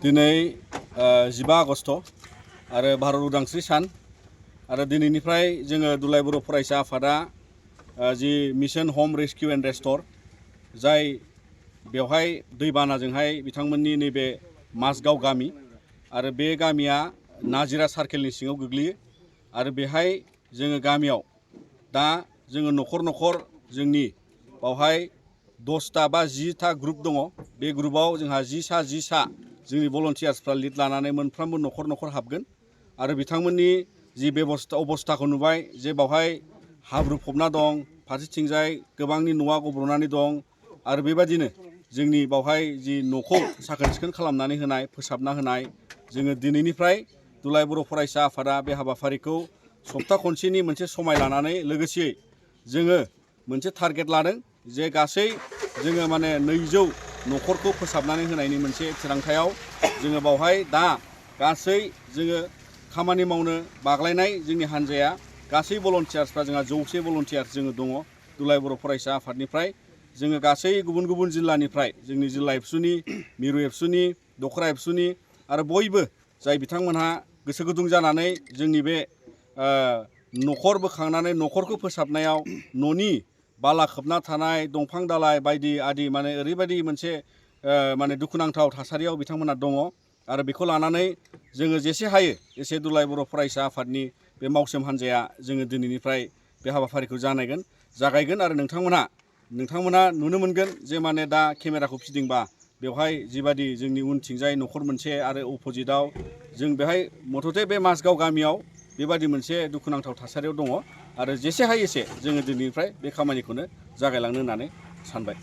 दिनै 15 आगस्ट आरो भारत उदांस्रि सान आरो दिनैनिफ्राय जोङो दुलाय बर' फरायसा आफादा जि मिशन हम रेस्किउ एन्ड रेस्ट'र जाय बेवहाय दैबानाजोंहाय बिथांमोननि नैबे माजगाव गामि आरो बे गामिया नाजिरा सार्केलनि सिङाव गोग्लैयो आरो बेहाय जोङो गामियाव दा जोङो न'खर न'खर जोंनि बावहाय 10टा बा 10टा ग्रुप दङ। बे ग्रुपाव जोंहा 10 सा जोंनि भलन्टियार्सफ्रा लिड लानानै मोनफ्रोमबो न'खर न'खर हाबगोन आरो बिथांमोननि जि अबस्थाखौ नुबाय जे बावहाय हाब्रु फबना दं, फारसेथिंजाय गोबांनि न'आ गब्र'नानै दं आरो बेबादिनो जोंनि बावहाय जि न'खौ साखोन सिखोन खालामनानै होनाय, फोसाबना होनाय जोङो दिनैनिफ्राय दुलाय बर' फरायसा आफादा बे हाबाफारिखौ सप्ता खनसेनि मोनसे समाय लानानै लोगोसेयै जोङो मोनसे टारगेट लादों जे गासै जोङो माने 200 न'खरखौ फोसाबनानै होनायनि मोनसे थिरांथायाव जोङो बावहाय दा गासै जोङो खामानि मावनो बाग्लायनाय जोंनि हान्जाया गासै भलन्टियार्सफ्रा जोंहा 100 भलन्टियार्स जोङो दङ दुलाय बर' फरायसा आफादनिफ्राय जोङो गासै गुबुन गुबुन जिल्लानिफ्राय जोंनि जिल्ला एबसुनि, मिरु एबसुनि, दखरा एबसुनि आरो बयबो जाय बिथांमोनहा गोसो गुदुं जानानै जोंनि बे न'खर बोखांनानै न'खरखौ फोसाबनायाव न'नि बाला खोबना थानाय दंफां दालाइ बायदि आदि माने ओरैबायदि मोनसे माने दुखुनांथाव थासारियाव बिथांमोना दङ आरो बेखौ लानानै जोङो जेसे हायो एसे दुलाय बर' फरायसा आफादनि बे मावसोम हान्जाया जोङो दिनैनिफ्राय बे हाबाफारिखौ जागायगोन आरो नोंथांमोना नुनो मोनगोन जे माने दा केमेराखौ फिदिंबा बेवहाय जिबादि जोंनि उनथिंजाय न'खर मोनसे आरो अपोजिटआव जों बेहाय मथथे बे माजगाव गामियाव बेबादि मोनसे दुखुनांथाव थासारियाव दङ आरो जेसे हायो एसे जोङो दिनैनिफ्राय बे खामानिखौनो जागायलांनो होननानै सानबाय।